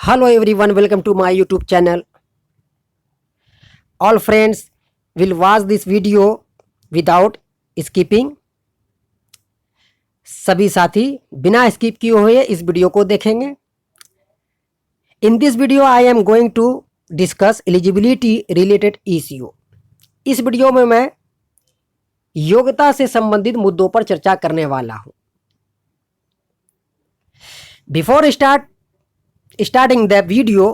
Hello everyone, welcome to my YouTube channel. All friends will watch this video without skipping. सभी साथी बिना skip किए हुए इस वीडियो को देखेंगे. In this video I am going to discuss eligibility related issue. इस video में मैं योग्यता से संबंधित मुद्दों पर चर्चा करने वाला हूं. Before starting the video,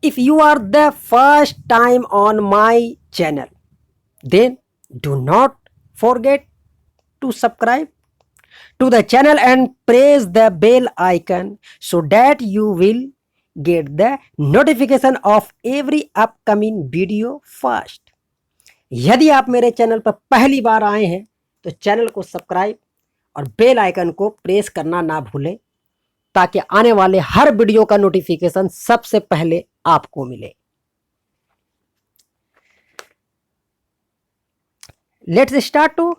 if you are the first time on my channel, then do not forget to subscribe to the channel and press the bell icon so that you will get the notification of every upcoming video first. यदि आप मेरे channel पर पहली बार आए हैं तो channel को subscribe और बेल आइकन को प्रेस करना ना भूलें ताकि आने वाले हर वीडियो का नोटिफिकेशन सबसे पहले आपको मिले. Let's start to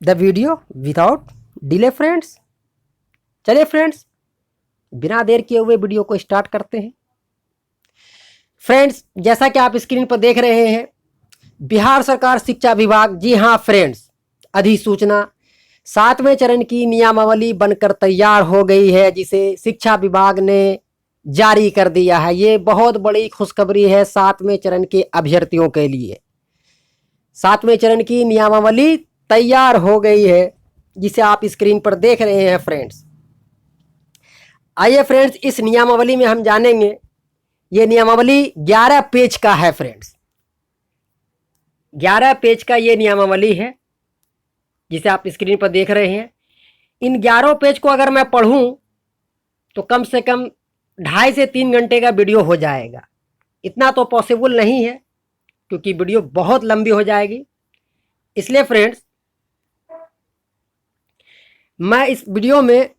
the video without delay friends. चलिए फ्रेंड्स, बिना देर किए हुए वीडियो को स्टार्ट करते हैं. फ्रेंड्स, जैसा कि आप स्क्रीन पर देख रहे हैं, बिहार सरकार शिक्षा विभाग, जी हाँ फ्रेंड्स, अधिसूचना 7वें चरण की नियमावली बनकर तैयार हो गई है, जिसे शिक्षा विभाग ने जारी कर दिया है. ये बहुत बड़ी खुशखबरी है 7वें चरण के अभ्यर्थियों के लिए. 7वें चरण की नियमावली तैयार हो गई है, जिसे आप स्क्रीन पर देख रहे हैं फ्रेंड्स. आइए फ्रेंड्स, इस नियमावली में हम जानेंगे. ये नियमावली 11 पेज का है फ्रेंड्स. 11 पेज का ये नियमावली है जिसे आप स्क्रीन पर देख रहे हैं. इन 11 पेज को अगर मैं पढ़ूं तो कम से कम 2.5 से 3 घंटे का वीडियो हो जाएगा. इतना तो पॉसिबल नहीं है क्योंकि वीडियो बहुत लंबी हो जाएगी. इसलिए फ्रेंड्स, मैं इस वीडियो में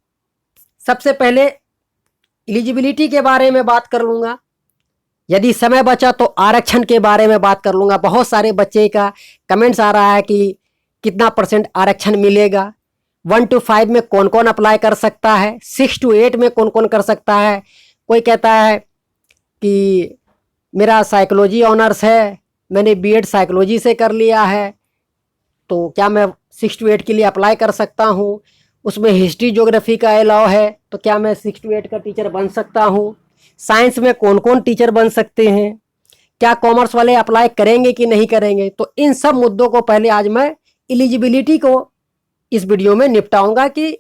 सबसे पहले एलिजिबिलिटी के बारे में बात कर लूँगा. यदि समय बचा तो आरक्षण के बारे में बात कर लूँगा. बहुत सारे बच्चे का कमेंट्स आ रहा है कि कितना % आरक्षण मिलेगा, 1 to 5 में कौन कौन अप्लाई कर सकता है, 6 to 8 में कौन कौन कर सकता है. कोई कहता है कि मेरा साइकोलॉजी ऑनर्स है, मैंने बीएड साइकोलॉजी से कर लिया है, तो क्या मैं 6 to 8 के लिए अप्लाई कर सकता हूँ. उसमें हिस्ट्री ज्योग्राफी का अलाउ है, तो क्या मैं 6 to 8 का टीचर बन सकता हूँ. साइंस में कौन कौन टीचर बन सकते हैं, क्या कॉमर्स वाले अप्लाई करेंगे कि नहीं करेंगे. तो इन सब मुद्दों को पहले आज मैं एलिजिबिलिटी को इस वीडियो में निपटाऊंगा कि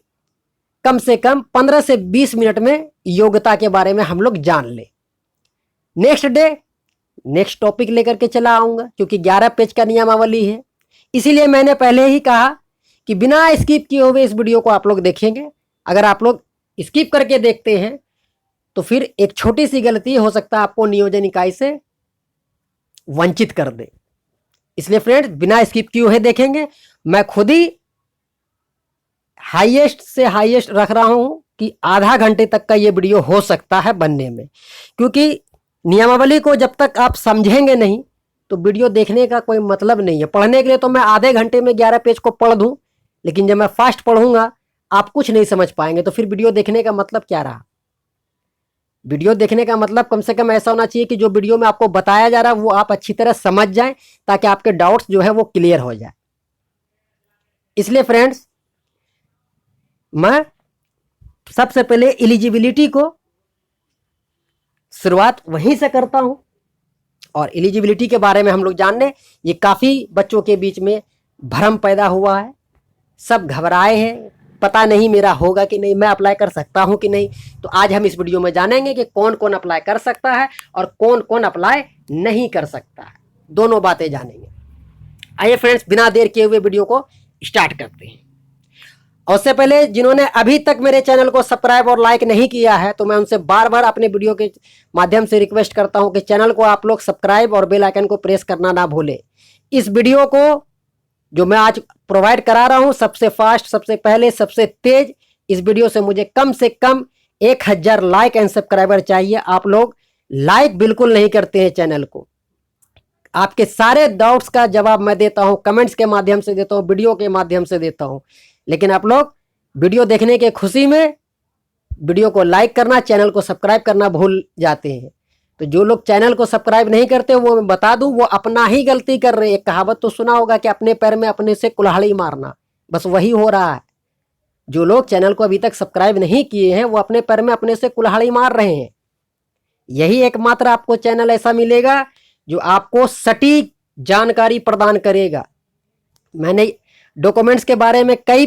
कम से कम 15 से 20 मिनट में योग्यता के बारे में हम लोग जान लें. नेक्स्ट डे नेक्स्ट टॉपिक लेकर के चला आऊँगा, क्योंकि 11 पेज का नियमावली है. इसीलिए मैंने पहले ही कहा कि बिना स्किप किए हुए इस वीडियो को आप लोग देखेंगे. अगर आप लोग स्किप करके देखते हैं तो फिर एक छोटी सी गलती हो सकता है आपको नियोजन इकाई से वंचित कर दे. इसलिए फ्रेंड्स, बिना स्किप किए हुए देखेंगे. मैं खुद ही हाईएस्ट से हाईएस्ट रख रहा हूं कि आधा घंटे तक का ये वीडियो हो सकता है बनने में, क्योंकि नियमावली को जब तक आप समझेंगे नहीं तो वीडियो देखने का कोई मतलब नहीं है. पढ़ने के लिए तो मैं आधे घंटे में 11 पेज को पढ़ दूं, लेकिन जब मैं फास्ट पढ़ूंगा आप कुछ नहीं समझ पाएंगे. तो फिर वीडियो देखने का मतलब क्या रहा. वीडियो देखने का मतलब कम से कम ऐसा होना चाहिए कि जो वीडियो में आपको बताया जा रहा है वो आप अच्छी तरह समझ जाएं, ताकि आपके डाउट्स जो है वो क्लियर हो जाए. इसलिए फ्रेंड्स, मैं सबसे पहले एलिजिबिलिटी को शुरुआत वहीं से करता हूं. और एलिजिबिलिटी के बारे में हम लोग जानने, ये काफ़ी बच्चों के बीच में भ्रम पैदा हुआ है. सब घबराए हैं, पता नहीं मेरा होगा कि नहीं, मैं अप्लाई कर सकता हूं कि नहीं. तो आज हम इस वीडियो में जानेंगे कि कौन कौन अप्लाई कर सकता है और कौन कौन अप्लाई नहीं कर सकता है. दोनों बातें जानेंगे. आइए फ्रेंड्स, बिना देर किए हुए वीडियो को स्टार्ट करते हैं. और उससे पहले जिन्होंने अभी तक मेरे चैनल को सब्सक्राइब और लाइक नहीं किया है, तो मैं उनसे बार बार अपने वीडियो के माध्यम से रिक्वेस्ट करता हूं कि चैनल को आप लोग सब्सक्राइब और बेल आइकन को प्रेस करना ना भूलें. इस वीडियो को जो मैं आज प्रोवाइड करा रहा हूं, सबसे फास्ट, सबसे पहले, सबसे तेज, इस वीडियो से मुझे कम 1000 लाइक एंड सब्सक्राइबर चाहिए. आप लोग लाइक बिल्कुल नहीं करते हैं चैनल को. आपके सारे डाउट्स का जवाब मैं देता हूं, कमेंट्स के माध्यम से देता हूं, वीडियो के माध्यम से देता हूं, लेकिन आप लोग वीडियो देखने के खुशी में वीडियो को लाइक करना, चैनल को सब्सक्राइब करना भूल जाते हैं। तो जो लोग चैनल को सब्सक्राइब नहीं करते वो मैं बता दूं, वो अपना ही गलती कर रहे हैं। एक कहावत तो सुना होगा कि अपने पैर में अपने से कुल्हाड़ी मारना, बस वही हो रहा है। जो लोग चैनल को अभी तक सब्सक्राइब नहीं किए हैं वो अपने पैर में अपने से कुल्हाड़ी मार रहे हैं। यही एकमात्र आपको चैनल ऐसा मिलेगा जो आपको सटीक जानकारी प्रदान करेगा। मैंने डॉक्यूमेंट्स के बारे में कई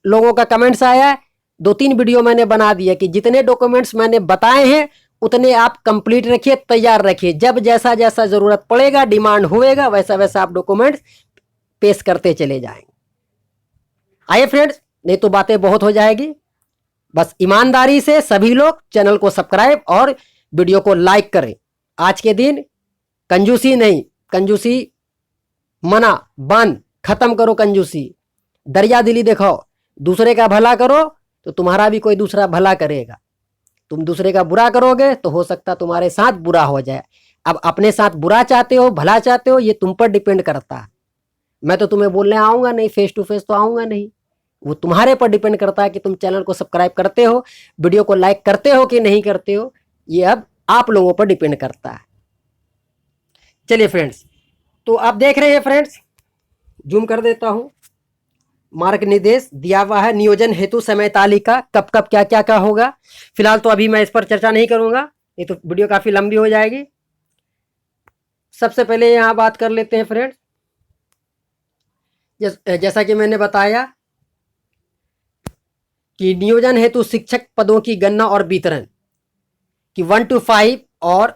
लोगों का कमेंट्स आया है, 2-3 वीडियो मैंने बना दिया कि जितने डॉक्यूमेंट्स मैंने बताए हैं उतने आप कंप्लीट रखिए, तैयार रखिए। जब जैसा जैसा जरूरत पड़ेगा, डिमांड होएगा, वैसा वैसा आप डॉक्यूमेंट्स पेश करते चले जाएंगे। आइए फ्रेंड्स, नहीं तो बातें बहुत हो जाएगी। बस ईमानदारी से सभी लोग चैनल को सब्सक्राइब और वीडियो को लाइक करें। आज के दिन कंजूसी नहीं, कंजूसी मना, बंद, खत्म करो कंजूसी, दरिया दिली दिखाओ, दूसरे का भला करो तो तुम्हारा भी कोई दूसरा भला करेगा। तुम दूसरे का बुरा करोगे तो हो सकता तुम्हारे साथ बुरा हो जाए। अब अपने साथ बुरा चाहते हो, भला चाहते हो, ये तुम पर डिपेंड करता है। मैं तो तुम्हें बोलने आऊँगा नहीं, फेस टू फेस तो आऊँगा नहीं। वो तुम्हारे पर डिपेंड करता है कि तुम चैनल को सब्सक्राइब करते हो, वीडियो को लाइक करते हो कि नहीं करते हो। ये अब आप लोगों पर डिपेंड करता है। चलिए फ्रेंड्स, तो आप देख रहे हैं फ्रेंड्स, जूम कर देता हूं। मार्ग निर्देश दिया हुआ है, नियोजन हेतु समय तालिका, कब कब क्या क्या क्या होगा। फिलहाल तो अभी मैं इस पर चर्चा नहीं करूंगा, ये तो वीडियो काफी लंबी हो जाएगी। सबसे पहले यहां बात कर लेते हैं फ्रेंड्स, जैसा कि मैंने बताया कि नियोजन हेतु शिक्षक पदों की गणना और वितरण कि 1 to 5 और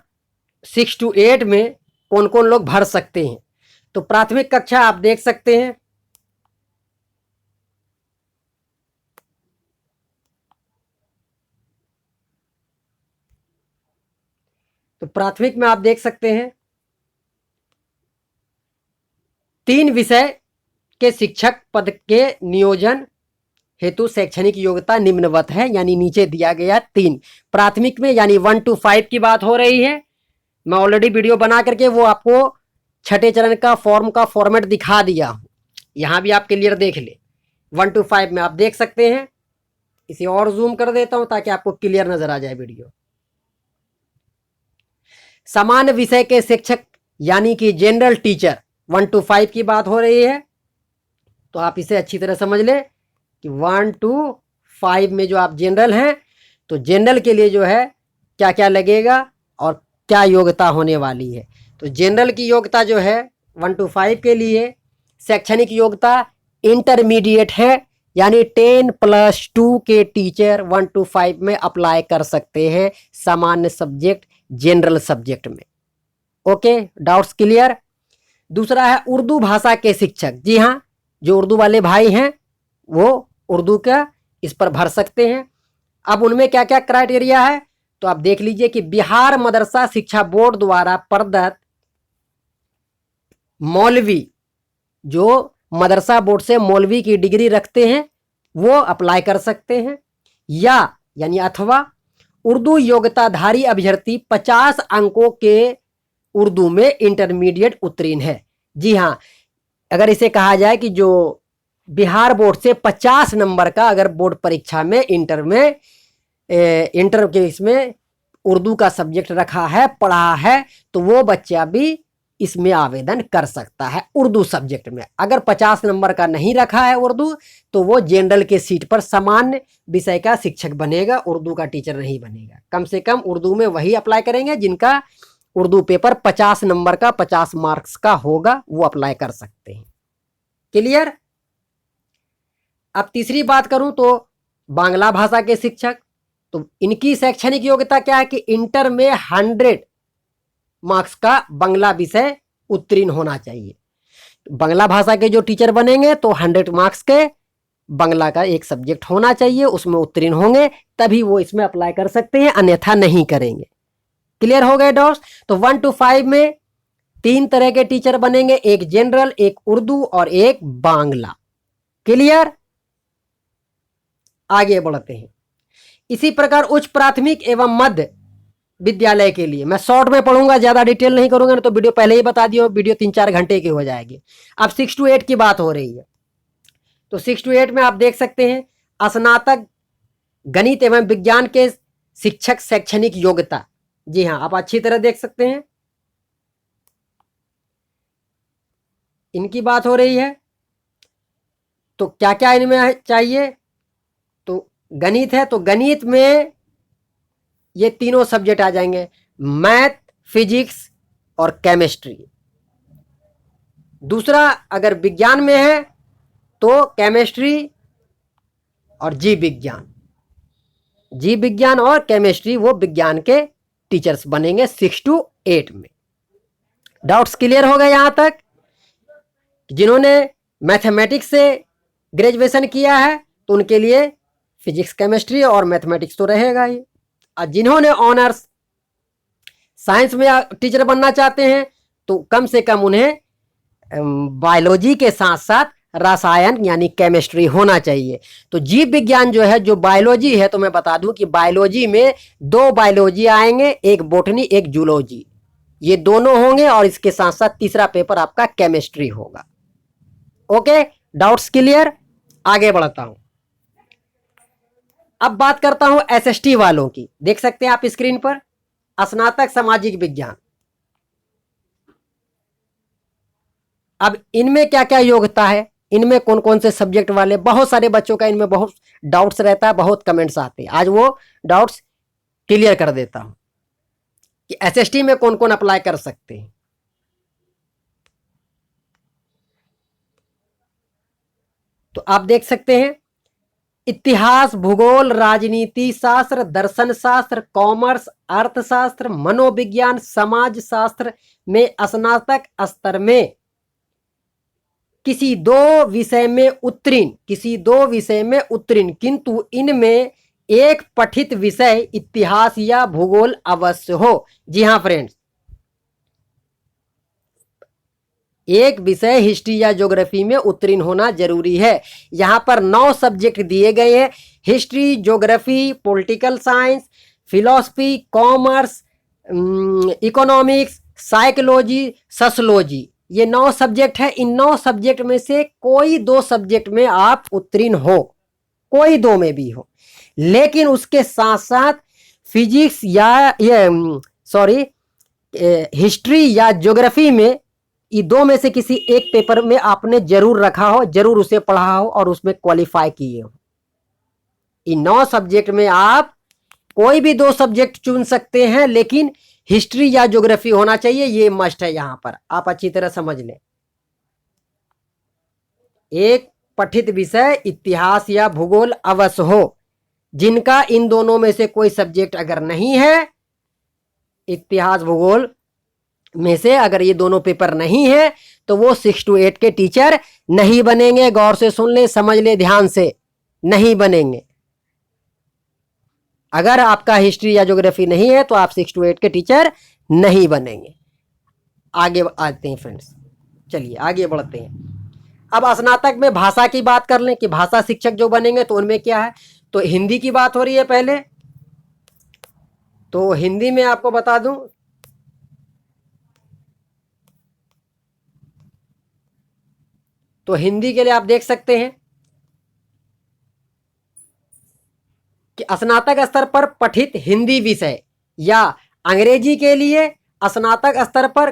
6 to 8 में कौन कौन लोग भर सकते हैं। तो प्राथमिक कक्षा आप देख सकते हैं, तो प्राथमिक में आप देख सकते हैं 3 विषय के शिक्षक पद के नियोजन हेतु शैक्षणिक योग्यता निम्नवत है, यानी नीचे दिया गया 3 प्राथमिक में, यानी 1 to 5 की बात हो रही है। मैं ऑलरेडी वीडियो बना करके वो आपको छठे चरण का फॉर्म का फॉर्मेट दिखा दिया हूं, यहां भी आप क्लियर देख ले। 1 to 5 में आप देख सकते हैं, इसे और जूम कर देता हूं ताकि आपको क्लियर नजर आ जाए वीडियो। समान विषय के शिक्षक यानी कि जनरल टीचर 1 to 5 की बात हो रही है, तो आप इसे अच्छी तरह समझ ले कि 1 to 5 में जो आप जनरल हैं, तो जनरल के लिए जो है क्या क्या लगेगा और क्या योग्यता होने वाली है। तो जनरल की योग्यता जो है 1 to 5 के लिए शैक्षणिक योग्यता इंटरमीडिएट है, यानी 10+2 के टीचर 1 to 5 में अप्लाई कर सकते हैं सामान्य सब्जेक्ट जनरल सब्जेक्ट में। Okay, doubts clear. दूसरा है उर्दू भाषा के शिक्षक, जी हाँ, जो उर्दू वाले भाई हैं वो उर्दू का इस पर भर सकते हैं। अब उनमें क्या क्या क्राइटेरिया है तो आप देख लीजिए कि बिहार मदरसा शिक्षा बोर्ड द्वारा प्रदत्त मौलवी, जो मदरसा बोर्ड से मौलवी की डिग्री रखते हैं वो अप्लाई कर सकते हैं, या यानी अथवा उर्दू योग्यताधारी अभ्यर्थी 50 अंकों के उर्दू में इंटरमीडिएट उत्तीर्ण है। जी हाँ, अगर इसे कहा जाए कि जो बिहार बोर्ड से 50 नंबर का अगर बोर्ड परीक्षा में इंटर के इसमें उर्दू का सब्जेक्ट रखा है, पढ़ा है, तो वो बच्चा भी इसमें आवेदन कर सकता है उर्दू सब्जेक्ट में। अगर 50 नंबर का नहीं रखा है उर्दू, तो वो जनरल के सीट पर सामान्य विषय का शिक्षक बनेगा, उर्दू का टीचर नहीं बनेगा। कम से कम उर्दू में वही अप्लाई करेंगे जिनका उर्दू पेपर 50 नंबर का 50 मार्क्स का होगा, वो अप्लाई कर सकते हैं। क्लियर। अब तीसरी बात करूं तो बांग्ला भाषा के शिक्षक, तो इनकी शैक्षणिक योग्यता क्या है कि इंटर में 100 मार्क्स का बांग्ला विषय उत्तीर्ण होना चाहिए। बांग्ला भाषा के जो टीचर बनेंगे तो 100 मार्क्स के बांग्ला का एक सब्जेक्ट होना चाहिए, उसमें उत्तीर्ण होंगे तभी वो इसमें अप्लाई कर सकते हैं, अन्यथा नहीं करेंगे। क्लियर हो गए डाउट्स। तो 1 to 5 में 3 तरह के टीचर बनेंगे, एक जनरल, एक उर्दू और एक बांग्ला। क्लियर। आगे बढ़ते हैं। इसी प्रकार उच्च प्राथमिक एवं मध्य विद्यालय के लिए मैं शॉर्ट में पढ़ूंगा, ज्यादा डिटेल नहीं करूंगा, तो वीडियो पहले ही बता दियो, वीडियो 3-4 घंटे की हो जाएगी। अब 6 to 8 की बात हो रही है, तो 6 to 8 में आप देख सकते हैं स्नातक गणित एवं विज्ञान के शिक्षक शैक्षणिक योग्यता, जी हाँ, आप अच्छी तरह देख सकते हैं, इनकी बात हो रही है। तो क्या क्या इनमें चाहिए, तो गणित है, तो गणित में ये तीनों सब्जेक्ट आ जाएंगे, मैथ, फिजिक्स और केमिस्ट्री। दूसरा अगर विज्ञान में है तो केमिस्ट्री और जीव विज्ञान, जीव विज्ञान और केमिस्ट्री वो विज्ञान के टीचर्स बनेंगे 6 to 8 में। डाउट्स क्लियर हो गए यहाँ तक? जिन्होंने मैथमेटिक्स से ग्रेजुएशन किया है तो उनके लिए फिजिक्स, केमिस्ट्री और मैथमेटिक्स तो रहेगा ही, और जिन्होंने ऑनर्स साइंस में टीचर बनना चाहते हैं तो कम से कम उन्हें बायोलॉजी के साथ साथ रसायन यानी केमिस्ट्री होना चाहिए। तो जीव विज्ञान जो है, जो बायोलॉजी है, तो मैं बता दूं कि बायोलॉजी में 2 बायोलॉजी आएंगे, एक बोटनी एक जूलॉजी, ये दोनों होंगे, और इसके साथ साथ तीसरा पेपर आपका केमिस्ट्री होगा। Okay, doubts clear? आगे बढ़ता हूं। अब बात करता हूं एसएसटी वालों की, देख सकते हैं आप स्क्रीन पर, स्नातक सामाजिक विज्ञान। अब इनमें क्या क्या योग्यता है, इनमें कौन कौन से सब्जेक्ट वाले, बहुत सारे बच्चों का इनमें बहुत डाउट्स रहता है, बहुत कमेंट्स आते हैं। आज वो डाउट्स क्लियर कर देता हूं कि एसएसटी में कौन कौन अप्लाई कर सकते हैं। तो आप देख सकते हैं, इतिहास, भूगोल, राजनीति शास्त्र, दर्शन शास्त्र, कॉमर्स, अर्थशास्त्र, मनोविज्ञान, समाज शास्त्र में स्नातक स्तर में किसी 2 विषय में उत्तीर्ण, किसी 2 विषय में उत्तीर्ण, किंतु इनमें एक पठित विषय इतिहास या भूगोल अवश्य हो। जी हाँ फ्रेंड्स, एक विषय हिस्ट्री या ज्योग्राफी में उत्तीर्ण होना जरूरी है। यहां पर 9 सब्जेक्ट दिए गए हैं, history, geography, political science, philosophy, commerce, economics, psychology, sociology, ये 9 सब्जेक्ट है। इन 9 सब्जेक्ट में से कोई 2 सब्जेक्ट में आप उत्तीर्ण हो, कोई 2 में भी हो, लेकिन उसके साथ साथ फिजिक्स या हिस्ट्री या ज्योग्राफी में ये 2 में से किसी एक पेपर में आपने जरूर रखा हो, जरूर उसे पढ़ा हो और उसमें क्वालिफाई किए हो। इन 9 सब्जेक्ट में आप कोई भी 2 सब्जेक्ट चुन सकते हैं, लेकिन हिस्ट्री या ज्योग्राफी होना चाहिए, ये मस्ट है। यहां पर आप अच्छी तरह समझ लें, एक पठित विषय इतिहास या भूगोल अवश्य हो। जिनका इन दोनों में से कोई सब्जेक्ट अगर नहीं है, इतिहास भूगोल में से अगर ये दोनों पेपर नहीं है, तो वो 6 to 8 के टीचर नहीं बनेंगे। गौर से सुन ले, समझ ले, ध्यान से, नहीं बनेंगे। अगर आपका हिस्ट्री या ज्योग्राफी नहीं है तो आप 6 to 8 के टीचर नहीं बनेंगे। आगे आते हैं फ्रेंड्स, चलिए आगे बढ़ते हैं। अब स्नातक में भाषा की बात कर लें कि भाषा शिक्षक जो बनेंगे तो उनमें क्या है, तो हिंदी की बात हो रही है पहले। तो हिंदी में आपको बता दूं, तो हिंदी के लिए आप देख सकते हैं कि स्नातक स्तर पर पठित हिंदी विषय, या अंग्रेजी के लिए स्नातक स्तर पर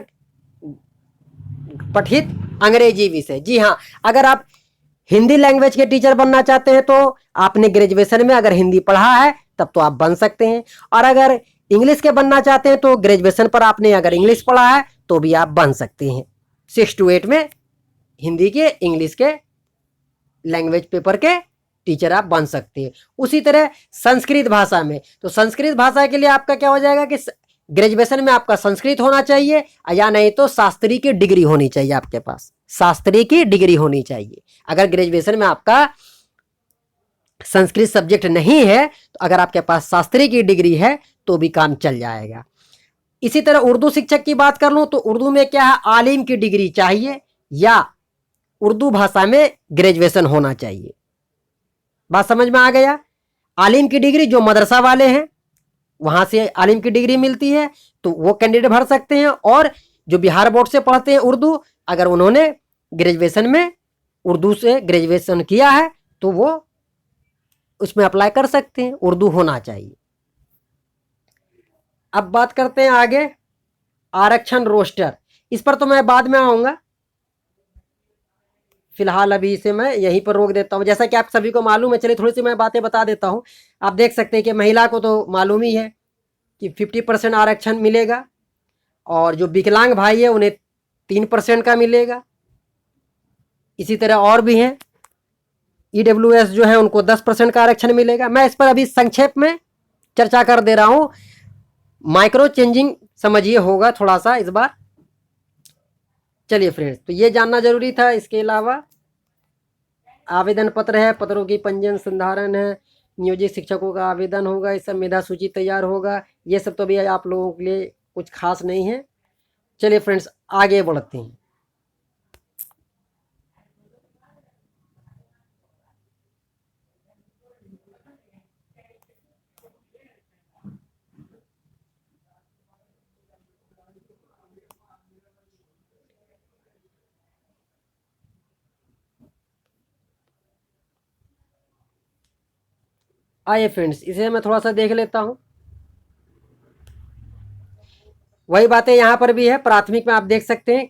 पठित अंग्रेजी विषय। जी हाँ, अगर आप हिंदी लैंग्वेज के टीचर बनना चाहते हैं तो आपने ग्रेजुएशन में अगर हिंदी पढ़ा है तब तो आप बन सकते हैं, और अगर इंग्लिश के बनना चाहते हैं तो ग्रेजुएशन पर आपने अगर इंग्लिश पढ़ा है तो भी आप बन सकते हैं। 6 to 8 में हिंदी के, इंग्लिश के लैंग्वेज पेपर के टीचर आप बन सकते हैं। उसी तरह संस्कृत भाषा में, तो संस्कृत भाषा के लिए आपका क्या हो जाएगा कि ग्रेजुएशन में आपका संस्कृत होना चाहिए, या नहीं तो शास्त्री की डिग्री होनी चाहिए आपके पास, शास्त्री की डिग्री होनी चाहिए। अगर ग्रेजुएशन में आपका संस्कृत सब्जेक्ट नहीं है तो अगर आपके पास शास्त्री की डिग्री है तो भी काम चल जाएगा। इसी तरह उर्दू शिक्षक की बात कर लूं तो उर्दू में क्या है, आलिम की डिग्री चाहिए या उर्दू भाषा में ग्रेजुएशन होना चाहिए। बात समझ में आ गया? आलिम की डिग्री जो मदरसा वाले हैं वहां से आलिम की डिग्री मिलती है, तो वो कैंडिडेट भर सकते हैं, और जो बिहार बोर्ड से पढ़ते हैं उर्दू, अगर उन्होंने ग्रेजुएशन में उर्दू से ग्रेजुएशन किया है तो वो उसमें अप्लाई कर सकते हैं, उर्दू होना चाहिए। अब बात करते हैं आगे आरक्षण रोस्टर। इस पर तो मैं बाद में आऊँगा, फिलहाल अभी इसे मैं यहीं पर रोक देता हूँ। जैसा कि आप सभी को मालूम है, चलिए थोड़ी सी मैं बातें बता देता हूँ। आप देख सकते हैं कि महिला को तो मालूम ही है कि 50% आरक्षण मिलेगा, और जो विकलांग भाई है उन्हें 3% का मिलेगा। इसी तरह और भी हैं, ईडब्ल्यूएस जो है उनको 10% का आरक्षण मिलेगा। मैं इस पर अभी संक्षेप में चर्चा कर दे रहा हूँ, माइक्रो चेंजिंग समझिए होगा थोड़ा सा इस बार। चलिए फ्रेंड्स, तो ये जानना जरूरी था। इसके अलावा आवेदन पत्र है, पत्रों की पंजीयन संधारण है, नियोजित शिक्षकों का आवेदन होगा, इस सब मेधा सूची तैयार होगा। ये सब तो भी आप लोगों के लिए कुछ खास नहीं है। चलिए फ्रेंड्स, आगे बढ़ते हैं। आइए फ्रेंड्स, इसे मैं थोड़ा सा देख लेता हूँ। वही बातें यहाँ पर भी है। प्राथमिक में आप देख सकते हैं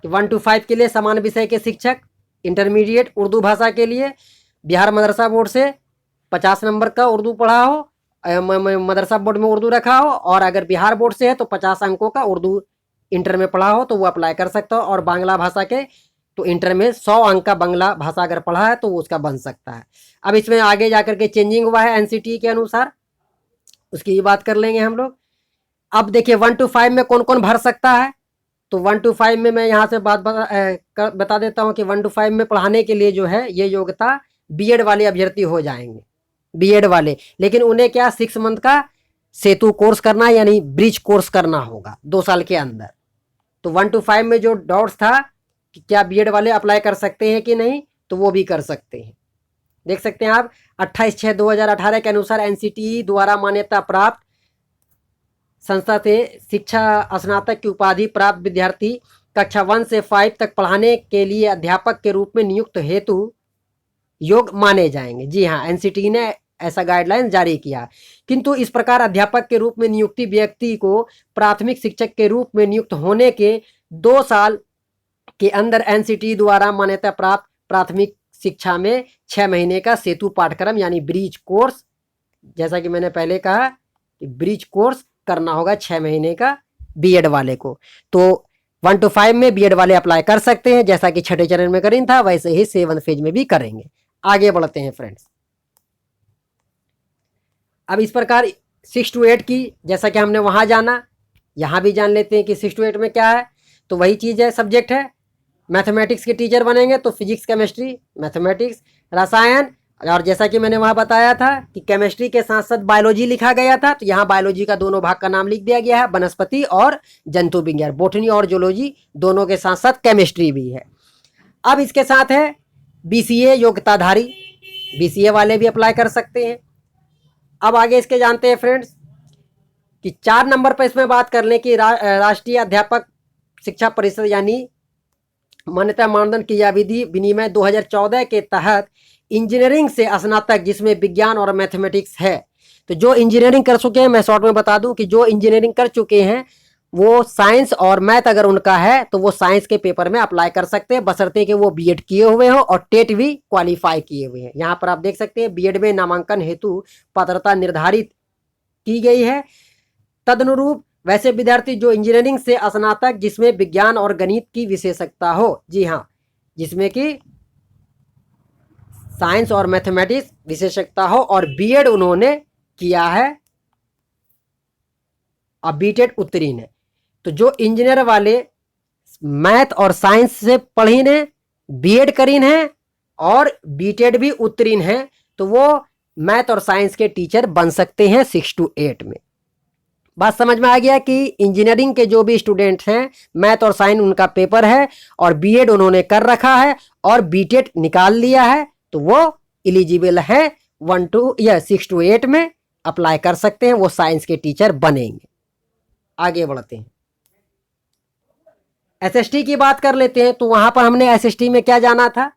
कि 1 to 5 के लिए समान विषय के शिक्षक, इंटरमीडिएट उर्दू भाषा के लिए बिहार मदरसा बोर्ड से 50 नंबर का उर्दू पढ़ा हो, मदरसा बोर्ड में उर्दू रखा हो, और अगर बिहार बोर्ड से है तो 50 अंकों का उर्दू इंटर में पढ़ा हो तो वो अप्लाई कर सकता हो। और बांग्ला भाषा के तो इंटर में 100 अंक का बांग्ला भाषा अगर पढ़ा है तो वो उसका बन सकता है। अब इसमें आगे जाकर के चेंजिंग हुआ है एनसीटी के अनुसार, उसकी बात कर लेंगे हम लोग। अब देखिए 1 to 5 में कौन कौन भर सकता है। तो 1 to 5 में मैं यहाँ से बता देता हूँ कि 1 to 5 में पढ़ाने के लिए जो है ये योग्यता बीएड वाले अभ्यर्थी हो जाएंगे, बीएड वाले। लेकिन उन्हें क्या 6 मंथ का सेतु कोर्स करना है, यानी ब्रिज कोर्स करना होगा 2 साल के अंदर। तो 1 to 5 में जो डाउट्स था कि क्या बीएड वाले अप्लाई कर सकते हैं कि नहीं, तो वो भी कर सकते हैं। देख सकते हैं आप 28/6/2018 के अनुसार एनसीटी द्वारा मान्यता प्राप्त संस्था से शिक्षा स्नातक की उपाधि प्राप्त विद्यार्थी कक्षा 1 से 5 तक पढ़ाने के लिए अध्यापक के रूप में नियुक्त हेतु योग्य माने जाएंगे। जी हाँ, एनसीटी ने ऐसा गाइडलाइन जारी किया। किंतु इस प्रकार अध्यापक के रूप में नियुक्ति व्यक्ति को प्राथमिक शिक्षक के रूप में नियुक्त होने के 2 साल के अंदर एनसीटी द्वारा मान्यता प्राप्त प्राथमिक शिक्षा में 6 महीने का सेतु पाठ्यक्रम यानी ब्रिज कोर्स, जैसा कि मैंने पहले कहा कि ब्रिज कोर्स करना होगा 6 महीने का बीएड वाले को। तो 1 to 5 में बीएड वाले अप्लाई कर सकते हैं, जैसा कि छठे चरण में करें था वैसे ही 7th फेज में भी करेंगे। आगे बढ़ते हैं फ्रेंड्स। अब इस प्रकार 6 to 8 की, जैसा कि हमने वहां जाना, यहाँ भी जान लेते हैं कि 6 to 8 में क्या है। तो वही चीज़ है, सब्जेक्ट है। मैथमेटिक्स के टीचर बनेंगे तो फिजिक्स, केमिस्ट्री, मैथमेटिक्स, रसायन, और जैसा कि मैंने वहाँ बताया था कि केमिस्ट्री के साथ साथ बायोलॉजी लिखा गया था, तो यहाँ बायोलॉजी का दोनों भाग का नाम लिख दिया गया है, वनस्पति और जंतु विज्ञान, बोटनी और जूलॉजी दोनों के साथ साथ केमिस्ट्री भी है। अब इसके साथ है बीसीए योग्यताधारी, बीसीए वाले भी अप्लाई कर सकते हैं। अब आगे इसके जानते हैं फ्रेंड्स कि 4 नंबर पर इसमें बात कर लें कि राष्ट्रीय अध्यापक शिक्षा परिषद यानी मान्यता मानदंड क्रियाविधि विनिमय 2014 के तहत इंजीनियरिंग से स्नातक जिसमें विज्ञान और मैथमेटिक्स है, तो जो इंजीनियरिंग कर चुके हैं, मैं शॉर्ट में बता दूं कि जो इंजीनियरिंग कर चुके हैं वो साइंस और मैथ अगर उनका है तो वो साइंस के पेपर में अप्लाई कर सकते हैं, बशर्ते कि वो बीएड किए हुए हो और टेट भी क्वालिफाई किए हुए हैं। यहाँ पर आप देख सकते हैं बीएड में नामांकन हेतु पात्रता निर्धारित की गई है। तदनुरूप वैसे विद्यार्थी जो इंजीनियरिंग से स्नातक जिसमें विज्ञान और गणित की विशेषज्ञता हो, जी हाँ, जिसमें कि साइंस और मैथमेटिक्स विशेषज्ञता हो और बीएड उन्होंने किया है और बीटेड उत्तीर्ण है, तो जो इंजीनियर वाले मैथ और साइंस से पढ़ी ने, बीएड करीन है और बीटेड भी उत्तीर्ण है, तो वो मैथ और साइंस के टीचर बन सकते हैं 6 to 8 में। बात समझ में आ गया कि इंजीनियरिंग के जो भी स्टूडेंट्स हैं, मैथ और साइंस उनका पेपर है और बीएड उन्होंने कर रखा है और बीटेड निकाल लिया है, तो वो एलिजिबल है 1 to या 6 to 8 में अप्लाई कर सकते हैं, वो साइंस के टीचर बनेंगे। आगे बढ़ते हैं, एसएसटी की बात कर लेते हैं। तो वहां पर हमने एसएसटी में क्या जाना था,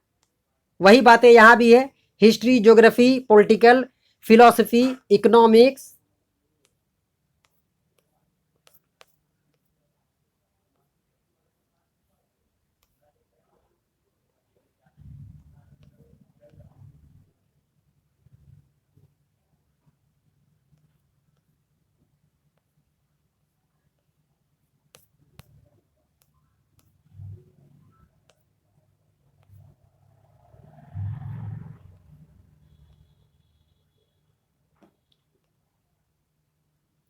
वही बातें यहाँ भी है। History, geography, political philosophy, economics,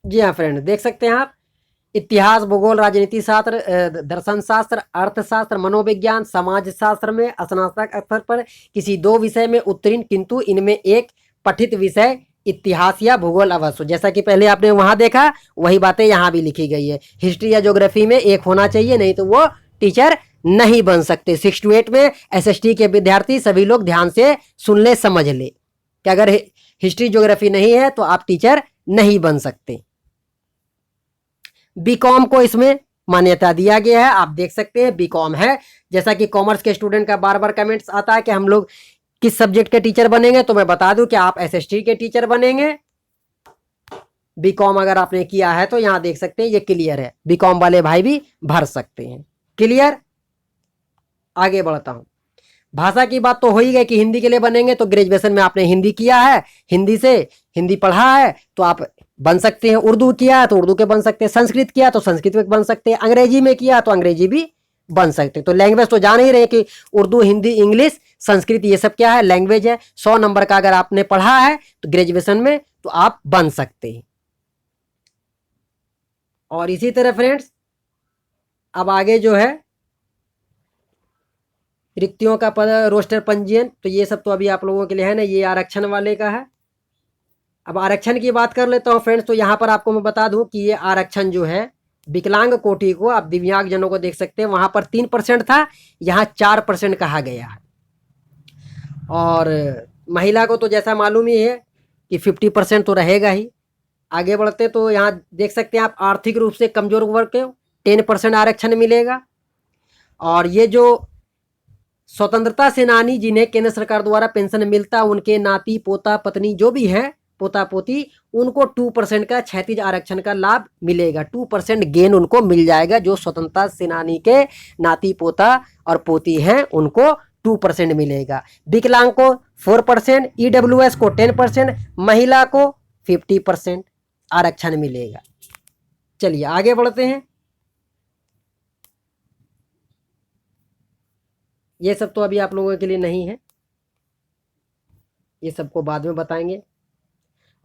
जी हाँ फ्रेंड, देख सकते हैं आप, इतिहास, भूगोल, राजनीति शास्त्र, दर्शन शास्त्र, अर्थशास्त्र, मनोविज्ञान, समाज शास्त्र में स्नातक स्तर पर किसी 2 विषय में उत्तीर्ण, किंतु इनमें एक पठित विषय इतिहास या भूगोल अवश्य हो। जैसा कि पहले आपने वहां देखा, वही बातें यहाँ भी लिखी गई है। हिस्ट्री या ज्योग्राफी में एक होना चाहिए, नहीं तो वो टीचर नहीं बन सकते। 6 to 8 में SST के विद्यार्थी सभी लोग ध्यान से सुन ले, समझ ले कि अगर हिस्ट्री ज्योग्राफी नहीं है तो आप टीचर नहीं बन सकते। बीकॉम को इसमें मान्यता दिया गया है, आप देख सकते हैं बीकॉम है। जैसा कि कॉमर्स के स्टूडेंट का बार बार कमेंट्स आता है कि हम लोग किस सब्जेक्ट के टीचर बनेंगे, तो मैं बता दूं कि आप SST के टीचर बनेंगे। बीकॉम अगर आपने किया है तो यहां देख सकते हैं ये क्लियर है, बीकॉम वाले भाई भी भर सकते हैं। क्लियर, आगे बढ़ता हूं। भाषा की बात तो हो ही गई कि हिंदी के लिए बनेंगे, तो ग्रेजुएशन में आपने हिंदी किया है, हिंदी पढ़ा है तो आप बन सकते हैं। उर्दू किया है तो उर्दू के बन सकते हैं, संस्कृत किया तो संस्कृत में बन सकते हैं, अंग्रेजी में किया तो अंग्रेजी भी बन सकते हैं। तो लैंग्वेज तो जान ही रहे कि उर्दू, हिंदी, इंग्लिश, संस्कृत, ये सब क्या है, लैंग्वेज है। 100 नंबर का अगर आपने पढ़ा है तो ग्रेजुएशन में तो आप बन सकते हैं। और इसी तरह फ्रेंड्स, अब आगे जो है रिक्तियों का पद, रोस्टर पंजीयन, तो ये सब तो अभी आप लोगों के लिए है ना, ये आरक्षण वाले का है। अब आरक्षण की बात कर लेता हूँ फ्रेंड्स, तो यहाँ पर आपको मैं बता दूं कि ये आरक्षण जो है विकलांग कोटि को, आप दिव्यांग जनों को देख सकते हैं, वहां पर 3% था, यहाँ 4% कहा गया है। और महिला को तो जैसा मालूम ही है कि 50% तो रहेगा ही। आगे बढ़ते तो यहाँ देख सकते हैं आप, आर्थिक रूप से कमजोर वर्ग को 10% आरक्षण मिलेगा। और ये जो स्वतंत्रता सेनानी जिन्हें केंद्र सरकार द्वारा पेंशन मिलता है, उनके नाती पोता पत्नी जो भी है, पोता पोती, उनको 2% का क्षैतिज आरक्षण का लाभ मिलेगा। 2% गेन उनको मिल जाएगा। जो स्वतंत्रता सेनानी के नाती पोता और पोती हैं उनको 2% मिलेगा। विकलांग को 4%, EWS को 10%, महिला को 50% आरक्षण मिलेगा। चलिए आगे बढ़ते हैं। ये सब तो अभी आप लोगों के लिए नहीं है, ये सबको बाद में बताएंगे।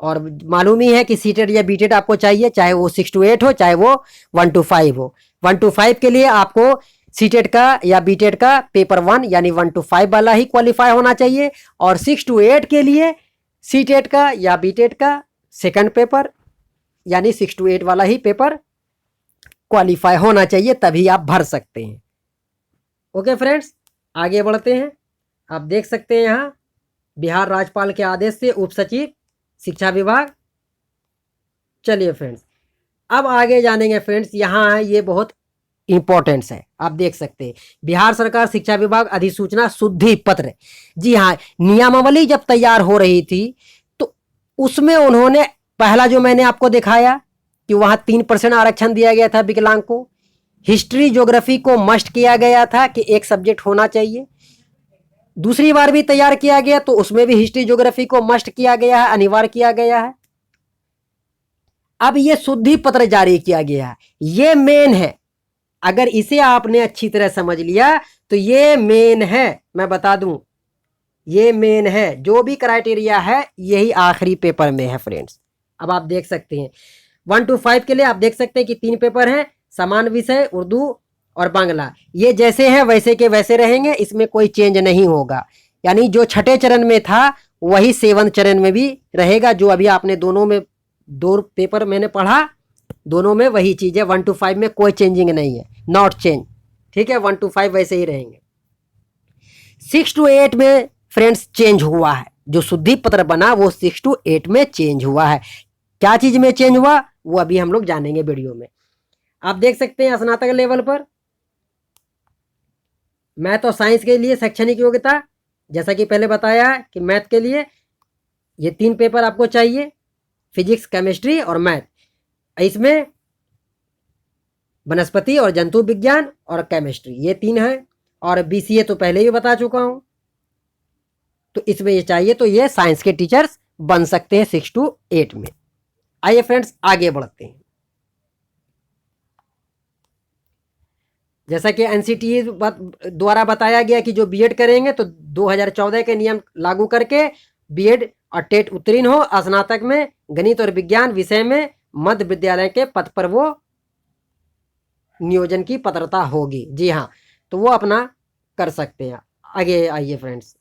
और मालूम ही है कि सीटेट या बीटेट आपको चाहिए, चाहे वो 6 to 8 हो, चाहे वो 1 to 5 हो। 1 to 5 के लिए आपको सीटेट का या बीटेट का पेपर 1 यानी 1 to 5 वाला ही क्वालिफाई होना चाहिए। और 6 to 8 के लिए सीटेट का या बीटेट का सेकंड पेपर यानी 6 to 8 वाला ही पेपर क्वालिफाई होना चाहिए, तभी आप भर सकते हैं। ओके फ्रेंड्स, आगे बढ़ते हैं। आप देख सकते हैं यहाँ बिहार राज्यपाल के आदेश से उप सचिव शिक्षा विभाग। चलिए फ्रेंड्स, अब आगे जानेंगे फ्रेंड्स, यहाँ है ये बहुत इंपॉर्टेंस है। आप देख सकते हैं बिहार सरकार शिक्षा विभाग अधिसूचना शुद्धि पत्र। जी हाँ, नियमावली जब तैयार हो रही थी तो उसमें उन्होंने पहला जो मैंने आपको दिखाया कि वहां 3% आरक्षण दिया गया था विकलांग को। हिस्ट्री ज्योग्राफी को मस्ट किया गया था कि एक सब्जेक्ट होना चाहिए। दूसरी बार भी तैयार किया गया तो उसमें भी हिस्ट्री ज्योग्राफी को मस्ट किया गया है, अनिवार्य किया गया है। अब ये शुद्धि पत्र जारी किया गया है, ये मेन है। अगर इसे आपने अच्छी तरह समझ लिया तो ये मेन है, मैं बता दूं ये मेन है। जो भी क्राइटेरिया है यही आखिरी पेपर में है फ्रेंड्स। अब आप देख सकते हैं 1 to 5 के लिए आप देख सकते हैं कि 3 पेपर हैं, समान विषय उर्दू और बांग्ला। ये जैसे हैं वैसे के वैसे रहेंगे, इसमें कोई चेंज नहीं होगा। यानी जो छठे चरण में था वही 7वें चरण में भी रहेगा। जो अभी आपने दोनों में 2 पेपर मैंने पढ़ा, दोनों में वही चीज है। 1 to 5 में कोई चेंजिंग नहीं है, नॉट चेंज। ठीक है, 1 to 5 वैसे ही रहेंगे। 6 to 8 में फ्रेंड्स चेंज हुआ है, जो शुद्धि पत्र बना वो 6 to 8 में चेंज हुआ है। क्या चीज में चेंज हुआ वो अभी हम लोग जानेंगे वीडियो में। आप देख सकते हैं स्नातक लेवल पर मैथ और साइंस के लिए शैक्षणिक योग्यता, जैसा कि पहले बताया है कि मैथ के लिए ये 3 पेपर आपको चाहिए, फिजिक्स, केमिस्ट्री और मैथ। इसमें वनस्पति और जंतु विज्ञान और केमिस्ट्री, ये 3 है। और बीसीए तो पहले ही बता चुका हूं, तो इसमें ये चाहिए। तो ये साइंस के टीचर्स बन सकते हैं 6 to 8 में। आइए फ्रेंड्स आगे बढ़ते हैं। जैसा कि एनसीटीई द्वारा बताया गया कि जो बीएड करेंगे तो 2014 के नियम लागू करके बीएड और टेट उत्तीर्ण हो, स्नातक में गणित और विज्ञान विषय में मध्य विद्यालय के पद पर वो नियोजन की पात्रता होगी। जी हाँ, तो वो अपना कर सकते हैं। आगे आइए फ्रेंड्स,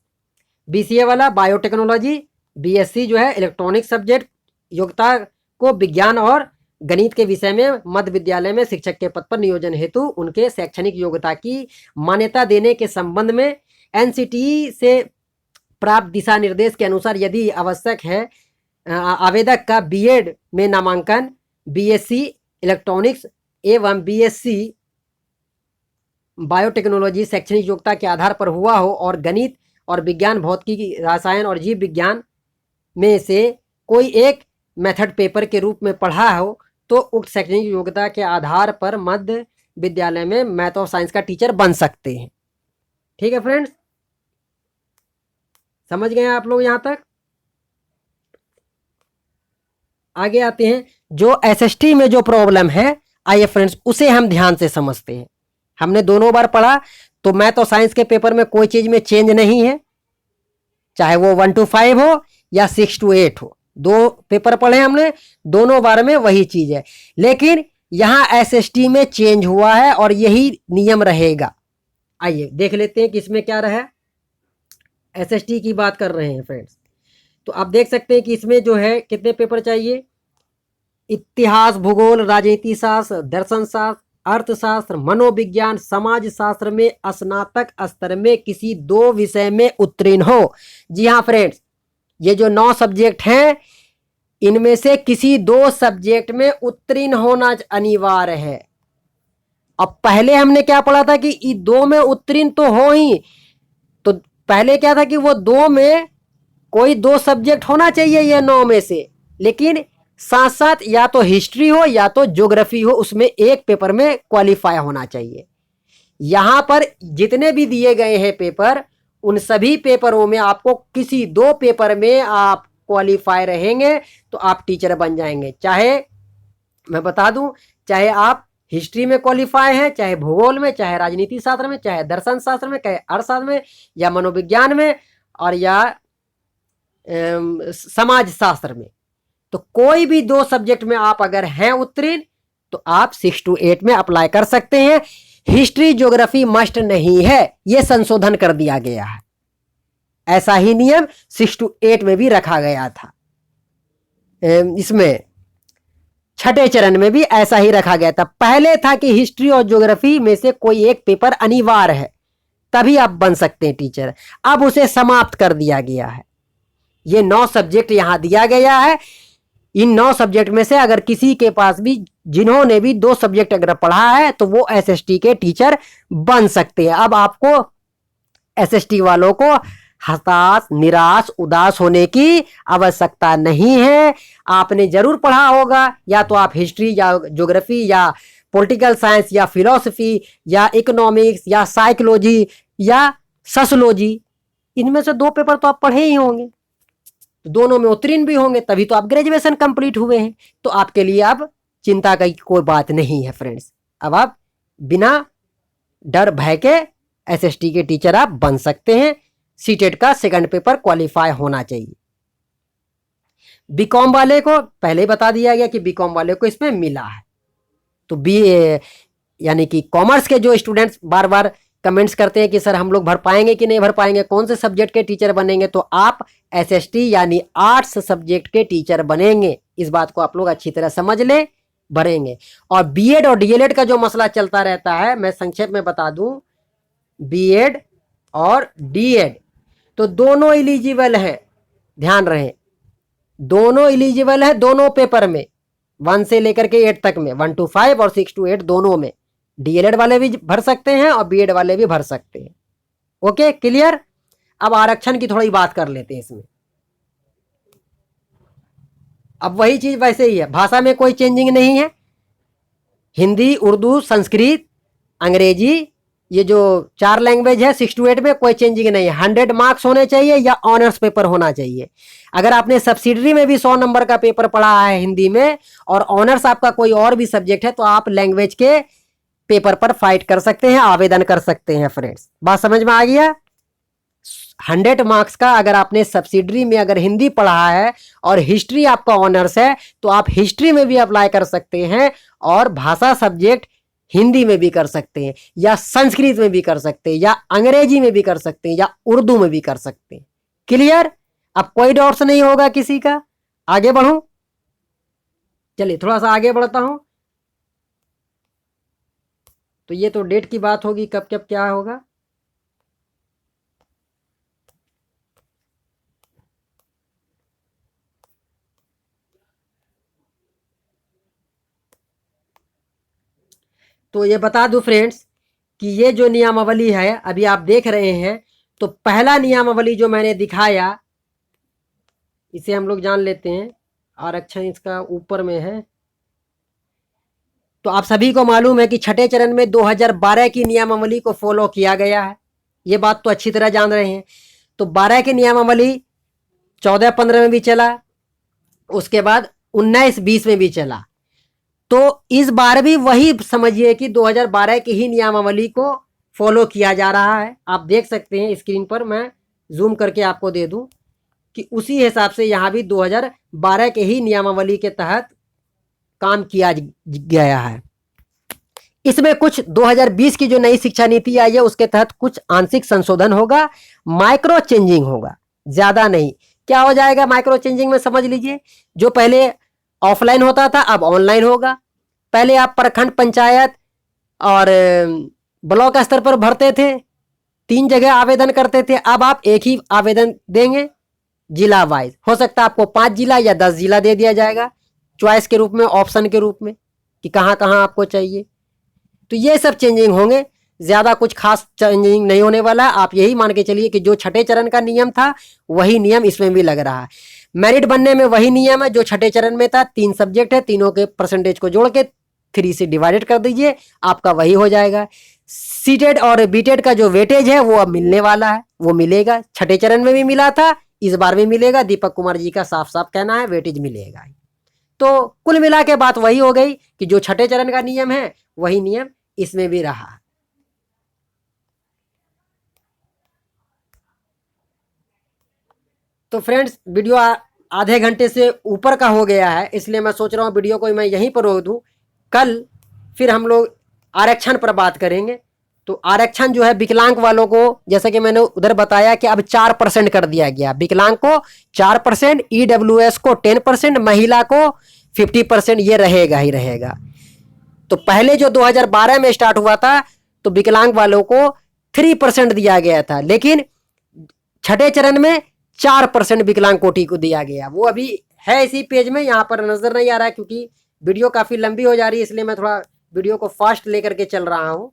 बीसीए वाला बायोटेक्नोलॉजी, बीएससी जो है इलेक्ट्रॉनिक सब्जेक्ट, योग्यता को विज्ञान और गणित के विषय में मध्य विद्यालय में शिक्षक के पद पर नियोजन हेतु उनके शैक्षणिक योग्यता की मान्यता देने के संबंध में एनसीटीई से प्राप्त दिशा निर्देश के अनुसार यदि आवश्यक है आवेदक का बीएड में नामांकन बीएससी इलेक्ट्रॉनिक्स एवं बीएससी बायोटेक्नोलॉजी शैक्षणिक योग्यता के आधार पर हुआ हो और गणित और विज्ञान, भौतिकी, रसायन और जीव विज्ञान में से कोई एक मेथड पेपर के रूप में पढ़ा हो, तो उक्त शैक्षणिक योग्यता के आधार पर मध्य विद्यालय में मैथ और साइंस का टीचर बन सकते हैं। ठीक है फ्रेंड्स, समझ गए आप लोग यहाँ तक? आगे आते हैं, जो एसएसटी में जो प्रॉब्लम है, आइए फ्रेंड्स उसे हम ध्यान से समझते हैं। हमने दोनों बार पढ़ा, तो मैथ और साइंस के पेपर में कोई चीज में चेंज नहीं है, चाहे वो 1 to 5 हो या 6 to 8 हो। 2 पेपर पढ़े हमने, दोनों बार में वही चीज है। लेकिन यहां एसएसटी में चेंज हुआ है और यही नियम रहेगा। आइए देख लेते हैं कि इसमें क्या रहा। एसएसटी की बात कर रहे हैं फ्रेंड्स, तो आप देख सकते हैं कि इसमें जो है कितने पेपर चाहिए। इतिहास, भूगोल, राजनीति शास्त्र, दर्शन शास्त्र, अर्थशास्त्र, मनोविज्ञान, समाज शास्त्र में स्नातक स्तर में किसी 2 विषय में उत्तीर्ण हो। जी हाँ फ्रेंड्स, ये जो 9 सब्जेक्ट हैं, इनमें से किसी 2 सब्जेक्ट में उत्तीर्ण होना अनिवार्य है। अब पहले हमने क्या पढ़ा था कि 2 में उत्तीर्ण तो हो ही, तो पहले क्या था कि वो 2 में कोई 2 सब्जेक्ट होना चाहिए ये 9 में से, लेकिन साथ साथ या तो हिस्ट्री हो या तो ज्योग्राफी हो, उसमें एक पेपर में क्वालिफाई होना चाहिए। यहां पर जितने भी दिए गए हैं पेपर, उन सभी पेपरों में आपको किसी 2 पेपर में आप क्वालिफाई रहेंगे तो आप टीचर बन जाएंगे। चाहे मैं बता दूं, चाहे आप हिस्ट्री में क्वालिफाई हैं, चाहे भूगोल में, चाहे राजनीति शास्त्र में, चाहे दर्शन शास्त्र में, चाहे अर्थशास्त्र में, या मनोविज्ञान में, और या समाज शास्त्र में, तो कोई भी 2 सब्जेक्ट में आप अगर हैं उत्तीर्ण तो आप 6 to 8 में अप्लाई कर सकते हैं। हिस्ट्री ज्योग्राफी मस्ट नहीं है, यह संशोधन कर दिया गया है। ऐसा ही नियम 6 to 8 में भी रखा गया था। इसमें 6ठे चरण में भी ऐसा ही रखा गया था। पहले था कि हिस्ट्री और ज्योग्राफी में से कोई एक पेपर अनिवार्य है, तभी आप बन सकते हैं टीचर। अब उसे समाप्त कर दिया गया है। ये 9 सब्जेक्ट यहां दिया गया है। इन 9 सब्जेक्ट में से अगर किसी के पास भी, जिन्होंने भी 2 सब्जेक्ट अगर पढ़ा है, तो वो एसएसटी के टीचर बन सकते हैं। अब आपको एसएसटी वालों को हताश, निराश, उदास होने की आवश्यकता नहीं है। आपने जरूर पढ़ा होगा, या तो आप हिस्ट्री या ज्योग्राफी या पॉलिटिकल साइंस या फिलॉसफी या इकोनॉमिक्स या साइकोलॉजी या सोशियोलॉजी, इनमें से 2 पेपर तो आप पढ़े ही होंगे, तो दोनों में उत्तीर्ण भी होंगे, तभी तो आप ग्रेजुएशन कंप्लीट हुए हैं। तो आपके लिए अब चिंता की कोई बात नहीं है फ्रेंड्स। अब आप बिना डर भय के एसएसटी के टीचर आप बन सकते हैं। सीटेट का सेकंड पेपर क्वालिफाई होना चाहिए। बीकॉम वाले को पहले बता दिया गया कि बीकॉम वाले को इसमें मिला है। तो बीए यानी कि कॉमर्स के जो स्टूडेंट्स बार बार कमेंट्स करते हैं कि सर हम लोग भर पाएंगे कि नहीं भर पाएंगे, कौन से सब्जेक्ट के टीचर बनेंगे, तो आप एसएसटी यानी आर्ट्स सब्जेक्ट के टीचर बनेंगे। इस बात को आप लोग अच्छी तरह समझ लें, भरेंगे। और बीएड और डीएलएड का जो मसला चलता रहता है, मैं संक्षेप में बता दूं, बीएड और डीएड तो दोनों एलिजिबल हैं, ध्यान रहे, दोनों एलिजिबल है दोनों पेपर में, 1 से लेकर के 8 तक में, 1 to 5 और 6 to 8 दोनों में। डीएलएड वाले भी भर सकते हैं और बीएड वाले भी भर सकते हैं। Okay, clear. अब आरक्षण की थोड़ी बात कर लेते हैं इसमें। अब वही चीज वैसे ही है, भाषा में कोई चेंजिंग नहीं है। हिंदी, उर्दू, संस्कृत, अंग्रेजी, ये जो 4 लैंग्वेज है 6 to 8 में कोई चेंजिंग नहीं है। 100 मार्क्स होने चाहिए या ऑनर्स पेपर होना चाहिए। अगर आपने सब्सिडरी में भी 100 नंबर का पेपर पढ़ा है हिंदी में और ऑनर्स आपका कोई और भी सब्जेक्ट है, तो आप लैंग्वेज के पेपर पर फाइट कर सकते हैं, आवेदन कर सकते हैं। फ्रेंड्स, बात समझ में आ गया? 100 मार्क्स का अगर आपने सब्सिडरी में अगर हिंदी पढ़ा है और हिस्ट्री आपका ऑनर्स है, तो आप हिस्ट्री में भी अप्लाई कर सकते हैं और भाषा सब्जेक्ट हिंदी में भी कर सकते हैं, या संस्कृत में भी कर सकते हैं, या अंग्रेजी में भी कर सकते हैं, या उर्दू में भी कर सकते हैं। क्लियर? अब कोई डाउट्स नहीं होगा किसी का? आगे बढ़ूं? चलिए थोड़ा सा आगे बढ़ता हूं। तो ये तो डेट की बात होगी, कब कब क्या होगा। तो ये बता दूं फ्रेंड्स कि ये जो नियमावली है अभी आप देख रहे हैं, तो पहला नियमावली जो मैंने दिखाया, इसे हम लोग जान लेते हैं। आरक्षण इसका ऊपर में है। तो आप सभी को मालूम है कि छठे चरण में 2012 की नियमावली को फॉलो किया गया है। ये बात तो अच्छी तरह जान रहे हैं। तो 12 की नियमावली 14-15 में भी चला, उसके बाद 19-20 में भी चला। तो इस बार भी वही समझिए कि 2012 की ही नियमावली को फॉलो किया जा रहा है। आप देख सकते हैं स्क्रीन पर, मैं जूम करके आपको दे दूं कि उसी हिसाब से यहाँ भी 2012 के ही नियमावली के तहत काम किया गया है। इसमें कुछ 2020 की जो नई शिक्षा नीति आई है उसके तहत कुछ आंशिक संशोधन होगा, माइक्रो चेंजिंग होगा, ज्यादा नहीं। क्या हो जाएगा माइक्रो चेंजिंग में? समझ लीजिए, जो पहले ऑफलाइन होता था अब ऑनलाइन होगा। पहले आप प्रखंड, पंचायत और ब्लॉक स्तर पर भरते थे, 3 जगह आवेदन करते थे। अब आप एक ही आवेदन देंगे जिला वाइज। हो सकता है आपको 5 जिला या 10 जिला दे दिया जाएगा चॉइस के रूप में, ऑप्शन के रूप में, कि कहाँ कहाँ आपको चाहिए। तो ये सब चेंजिंग होंगे, ज्यादा कुछ खास चेंजिंग नहीं होने वाला है। आप यही मान के चलिए कि जो छठे चरण का नियम था वही नियम इसमें भी लग रहा है। मेरिट बनने में वही नियम है जो छठे चरण में था। 3 सब्जेक्ट है, तीनों के परसेंटेज को जोड़ के 3 से डिवाइडेड कर दीजिए, आपका वही हो जाएगा। सीटेड और बीटेड का जो वेटेज है वो अब मिलने वाला है, वो मिलेगा। छठे चरण में भी मिला था, इस बार भी मिलेगा। दीपक कुमार जी का साफ साफ कहना है वेटेज मिलेगा। तो कुल मिला के बात वही हो गई कि जो छठे चरण का नियम है वही नियम इसमें भी रहा। तो फ्रेंड्स, वीडियो आधे घंटे से ऊपर का हो गया है, इसलिए मैं सोच रहा हूँ वीडियो को मैं यहीं पर रोक दूँ। कल फिर हम लोग आरक्षण पर बात करेंगे। तो आरक्षण जो है विकलांग वालों को, जैसा कि मैंने उधर बताया कि अब 4% कर दिया गया। विकलांग को 4%, ईडब्ल्यूएस को 10%, महिला को 50%, ये रहेगा ही रहेगा। तो पहले जो 2012 में स्टार्ट हुआ था तो विकलांग वालों को 3% दिया गया था, लेकिन छठे चरण में 4% विकलांग कोटि को दिया गया। वो अभी है इसी पेज में, यहाँ पर नजर नहीं आ रहा है क्योंकि वीडियो काफी लंबी हो जा रही है, इसलिए मैं थोड़ा वीडियो को फास्ट लेकर के चल रहा हूं।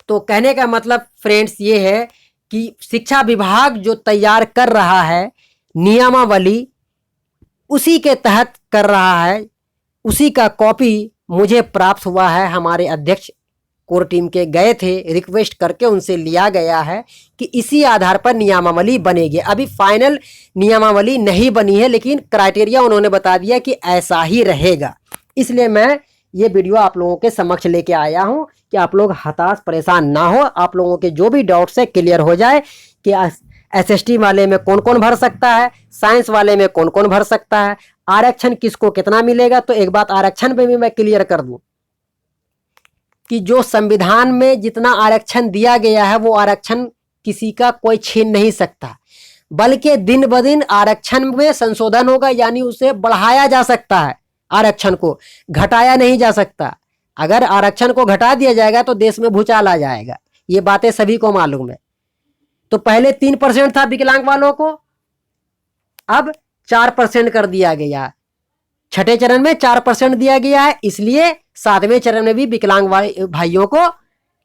तो कहने का मतलब फ्रेंड्स ये है कि शिक्षा विभाग जो तैयार कर रहा है नियमावली, उसी के तहत कर रहा है, उसी का कॉपी मुझे प्राप्त हुआ है। हमारे अध्यक्ष कोर टीम के गए थे, रिक्वेस्ट करके उनसे लिया गया है कि इसी आधार पर नियमावली बनेगी। अभी फाइनल नियमावली नहीं बनी है, लेकिन क्राइटेरिया उन्होंने बता दिया कि ऐसा ही रहेगा। इसलिए मैं ये वीडियो आप लोगों के समक्ष लेके आया हूं कि आप लोग हताश परेशान ना हो, आप लोगों के जो भी डाउट्स है क्लियर हो जाए कि एसएसटी वाले में कौन कौन भर सकता है, साइंस वाले में कौन कौन भर सकता है, आरक्षण किसको कितना मिलेगा। तो एक बात आरक्षण पे भी मैं क्लियर कर दूं कि जो संविधान में जितना आरक्षण दिया गया है वो आरक्षण किसी का कोई छीन नहीं सकता, बल्कि दिन ब दिन आरक्षण में संशोधन होगा, यानी उसे बढ़ाया जा सकता है, आरक्षण को घटाया नहीं जा सकता। अगर आरक्षण को घटा दिया जाएगा तो देश में भूचाल आ जाएगा, ये बातें सभी को मालूम है। तो पहले 3% था विकलांग वालों को, अब 4% कर दिया गया। छठे चरण में 4% दिया गया है, इसलिए 7वें चरण में भी विकलांग भाइयों को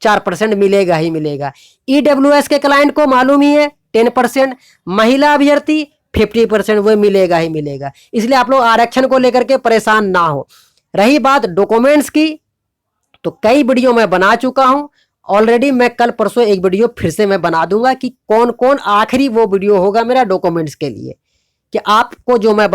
4% मिलेगा ही मिलेगा। ईडब्ल्यूएस के क्लाइंट को मालूम ही है 10%, महिला अभ्यर्थी 50% वो मिलेगा ही मिलेगा। इसलिए आप लोग आरक्षण को लेकर के परेशान ना हो। रही बात डॉक्यूमेंट्स की, तो कई वीडियो मैं बना चुका हूं ऑलरेडी। मैं कल परसों एक वीडियो फिर से मैं बना दूंगा कि कौन कौन, आखिरी वो वीडियो होगा मेरा डॉक्यूमेंट्स के लिए, कि आपको जो मैं